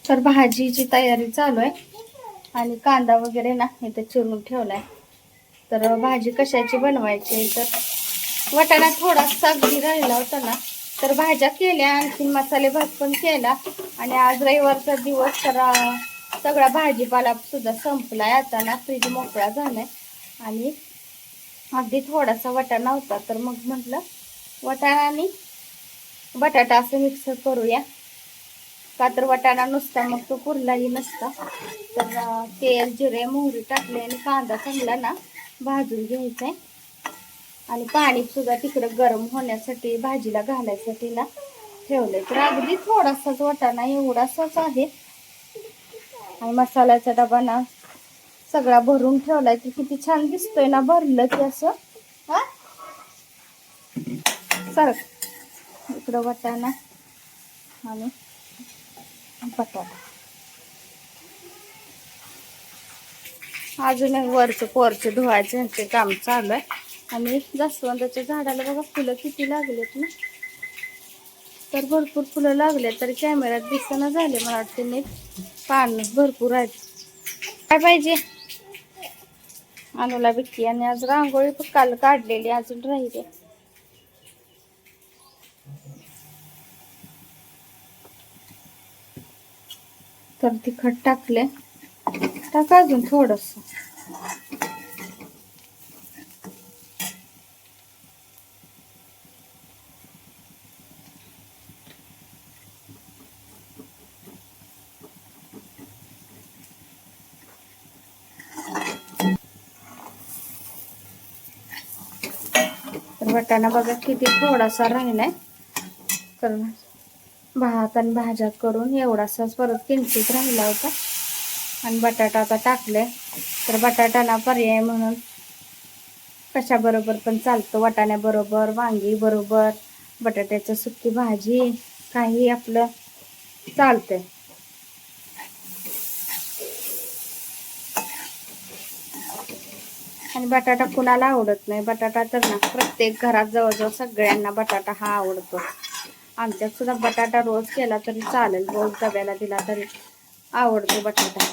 तर भाजीची तयारी चालू आहे आणि कांदा वगैरे ना इथे चिरून ठेवलाय. तर भाजी कशाची बनवायची तर वाटाणा थोडासा अगदी राहिला होता ना, तर भाज्या केल्या, आणखी मसाले भात पण केला. आणि आज रविवारचा दिवस तर सगळा भाजीपाला सुद्धा संपलाय. आता ना फ्रीज मोकळा झालाय आणि अगदी थोडासा वाटाणा होता. तर मग म्हटलं वाटाणा आणि बटाटा असं मिक्स करूया, का तर वाटाणा नुसता मग तो पुरलाही नसता. तर तेल जिरे मोहरी टाकले आणि कांदा चांगला ना भाजून घ्यायचा. आणि पाणी सुद्धा तिकडं गरम होण्यासाठी भाजीला घालायसाठी ना ठेवले. तर अगदी थोडासाच वाटाणा एवढासाच आहे. आणि मसाल्याचा डबा ना सगळा भरून ठेवलाय. तर किती छान दिसतोय ना भरलं की असं. हा सर इकडं वाटाणा आणि बटाटा. अजून एक वरचं पोरच धुवायचं ते काम चालू आहे. आणि जास्वंदाच्या झाडाला बघा फुलं किती लागलेत ना. तर भरपूर फुलं लागले, तर कॅमेऱ्यात दिसना झाले. मला वाटते नीट पान भरपूर आहेत. काय पाहिजे अनुला बिक्की. आणि आज रांगोळी पण काल काढलेली अजून राहिली. तर तिखट टाकले, टाका अजून थोडस. तर वाटाणा बघा किती थोडासा राहिलाय. तर भात आणि भाज्या करून एवढासाच परत किंचित राहिला होता. आणि बटाटा आता टाकले. तर बटाटाला पर्याय म्हणून कशाबरोबर पण चालतं. वाटाण्याबरोबर, वांगी बरोबर, बटाट्याची सुकी भाजी, काही आपलं चालतंय. आणि बटाटा कुणाला आवडत नाही. बटाटा तर ना प्रत्येक घरात जवळजवळ सगळ्यांना बटाटा हा आवडतो. आमच्यात सुद्धा बटाटा रोज केला तरी चालेल, रोज डब्याला दिला तरी आवडतो बटाटा.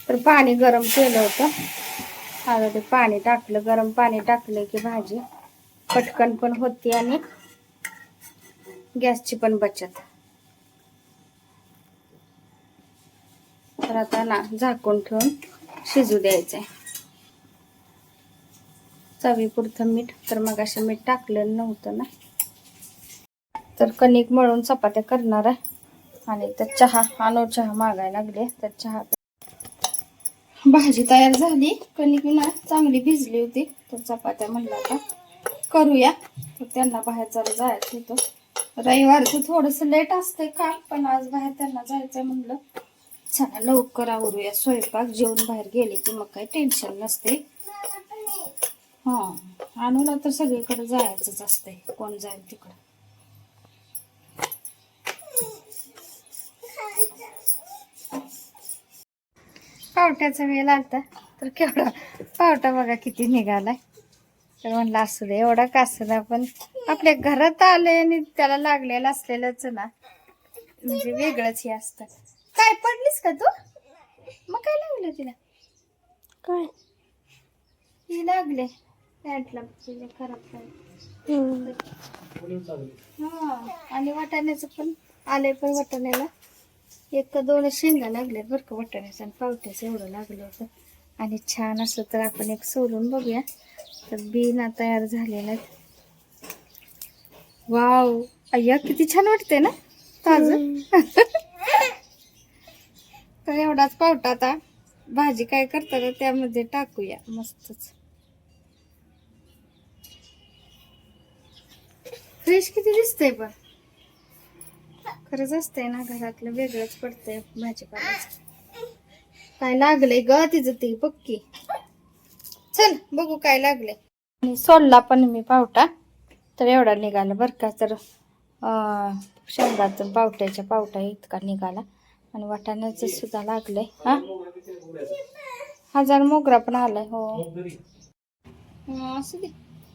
तर पाणी गरम केलं होतं. आता ते पाणी टाकलं. गरम पाणी टाकलं की भाजी पटकन पण होती आणि गॅसची पण बचत. तर आता ना झाकून ठेवून शिजू द्यायचंय. चवीपुरतं मीठ. तर मग असं मीठ टाकलं नव्हतं ना. तर कणिक मळून चपात्या करणार आहे. आणि तर चहा चहा मागायला लागले. तर चहा भाजी तयार झाली. कणिक ना चांगली भिजली होती. तर चपात्या म्हणलं आता करूया. तर त्यांना बाहेर जरा जायचं होतं. रविवारचं थोडंसं लेट असते काम, पण आज बाहेर त्यांना जायचंय म्हणलं चला लवकर आवरूया स्वयंपाक. जेवण बाहेर गेले की मग काही टेन्शन नसते. हा अनुला तर सगळीकडे जायचंच असते, कोण जाईल तिकडं. पावट्याचा वेळ आलता. तर केवढा पावटा बघा किती निघालाय. तर म्हणलं असू दे, एवढा कासला पण आपल्या घरात आलंय आणि त्याला लागलेलं असलेलंच ना म्हणजे वेगळंच हे असतं. काय पडलीस का तू? मग काय लागलं तिला? काय ती लागले पॅन्टला खराब झालं. हा आणि वाटाण्याचं पण आलंय. पण वाटाण्याला एक का दोन शेंगा लागल्यात बरं का वाटाण्याचं. आणि पावट्याचं एवढं लागलं होतं. आणि छान असं तर आपण एक सोलून बघूया. तर बिना तयार झालेला आहे. वाव अय्या किती छान वाटते ना ताजं. तर एवढाच पावटा आता भाजी काय करताना त्यामध्ये टाकूया. मस्तच फ्रेश किती दिसतंय. पण खरंच असतंय ना घरातलं वेगळंच पडतंय भाजीपाल्याचं. काय लागलंय ग तिचं ते पक्की. चल बघू काय लागलंय. आणि सोडला पण मी पावटा. तर एवढा निघाला बरं का. तर शेंगातून पावट्याच्या पावटा इतका निघाला. आणि वाटाण्याचं सुद्धा लागलंय. हा 1000 मोगरा पण आलाय. हो असू दे.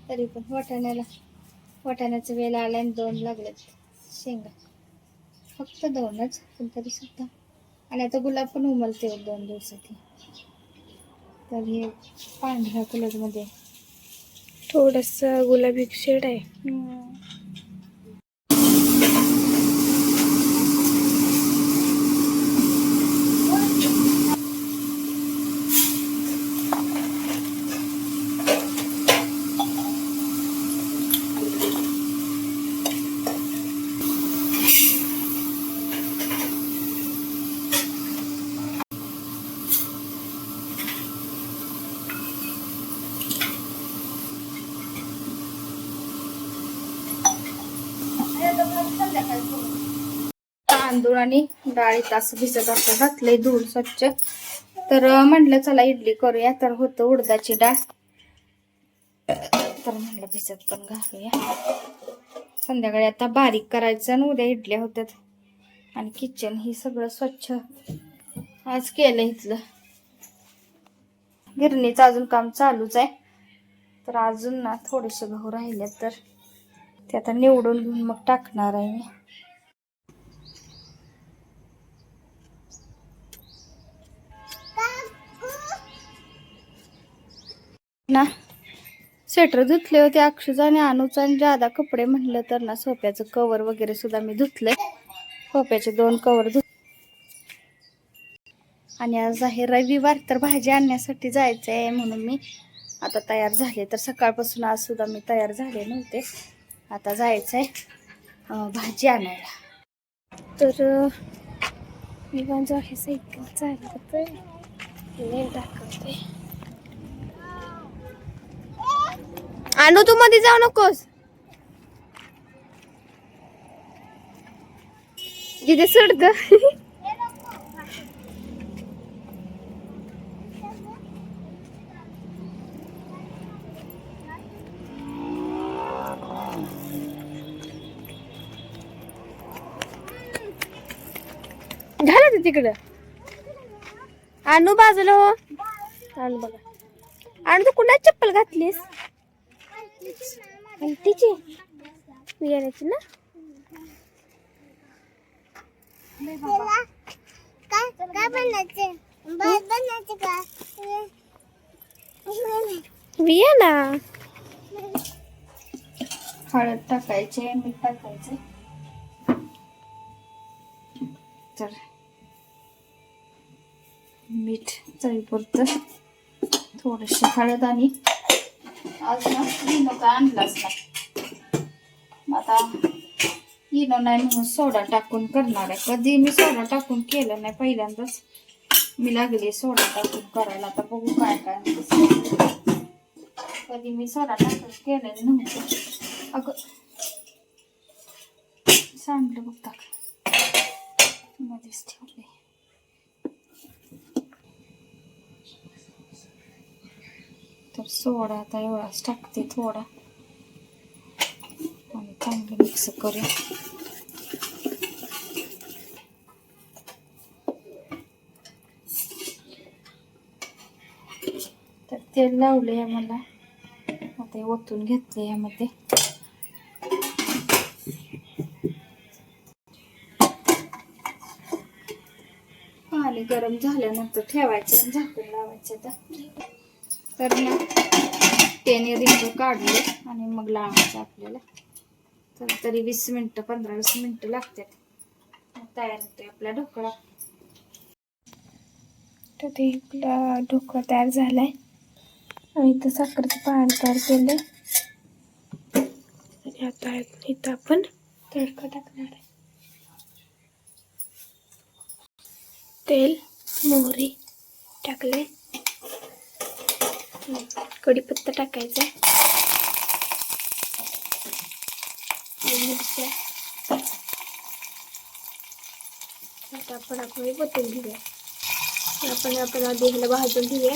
तरी पण वाटाण्याचं वेल आलाय आणि 2 लागलेत शेंगा. फक्त 2च, पण तरी सुद्धा. आणि आता गुलाब पण उमलते 2 दिवसात. तर हे पांढऱ्या कलरमध्ये थोडस गुलाबी शेड आहे. तांदूळ आणि डाळी तास भिजत असं घातलंय धुवून स्वच्छ. तर म्हटलं चला इडली करूया. तर होतं उडदाची डाळ, तर म्हटलं भिजत पण घालूया. संध्याकाळी आता बारीक करायचं आणि उद्या इडल्या होत्यात. आणि किचन ही सगळं स्वच्छ आज केलं इथलं. गिरणीचं अजून काम चालूच आहे. तर अजून ना थोडेसे गहू राहिले, तर ते आता निवडून घेऊन मग टाकणार आहे मी. ना स्वेटर धुतले होते अक्षुचा आणि अनुचा आणि जादा कपडे म्हणलं तर ना सोफ्याचं कवर वगैरे सुद्धा मी धुतलंय. सोफ्याचे 2 कवर आणि आज आहे रविवार, तर भाजी आणण्यासाठी जायचं आहे म्हणून मी आता तयार झाले. तर सकाळपासून आज सुद्धा मी तयार झाले नव्हते. आता जायचं आहे भाजी आणायला. तर मी माझं आहे सायकल चालवतोय, दाखवते. आणू तू मध्ये जाऊ नकोस, जिथे सोडत. झालं ते तिकडं. आणू बाजूला हो. आणू बघा, आणू तू कुणाच चप्पल घातलीस? तिची बियाण्याची ना. काय बनायचे? बनायचे का? बियाणा. हळद टाकायचे, मीठ टाकायचे. तर मीठ चवीपुरतं, थोडीशी हळद. आणि आज ना इनो काय आणलाच नाही. आता इनो नाही म्हणून सोडा टाकून करणार आहे. कधी मी सोडा टाकून केलं नाही, पहिल्यांदाच मी लागली सोडा टाकून करायला. आता बघू काय काय. कधी मी सोडा टाकून केलेलं नव्हतं. अगं सांडलं बघ, टाक मध्येच ठेवले. तर सोडा आता एवढाच टाकते थोडा, आणि चांगलं मिक्स करूया. तर तेल लावले मला, आता हे ओतून घेतले यामध्ये. पाणी गरम झाल्यानंतर ठेवायचं आणि झाकण लावायचं. तर ना त्याने रिंग काढले आणि मग लावायचं आपल्याला. तर तरी 20 मिनिटं 15-20 मिनिटं लागतात. तयार होते आपला ढोकळा. तर ते आपला ढोकळा तयार झालाय. आणि इथं साखरेचं पाणी तयार केलंय. आणि आता इथं आपण तडका टाकणार आहे. तेल, मोहरी टाकले, कढीपत्ता टाकायचा, मिरच्या. आता आपण परतून घेऊया. आपण आधी ह्याला भाजून घेऊया.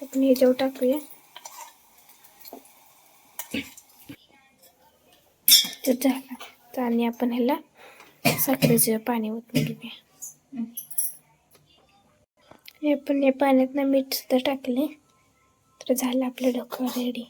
आपण ह्याच्यावर टाकूया. तर झाला. आणि आपण ह्याला साखरेचं पाणी ओतून घेऊया. आपण या पाण्यात मीठ सुद्धा टाकले. तर झालं आपलं ढोकळा रेडी.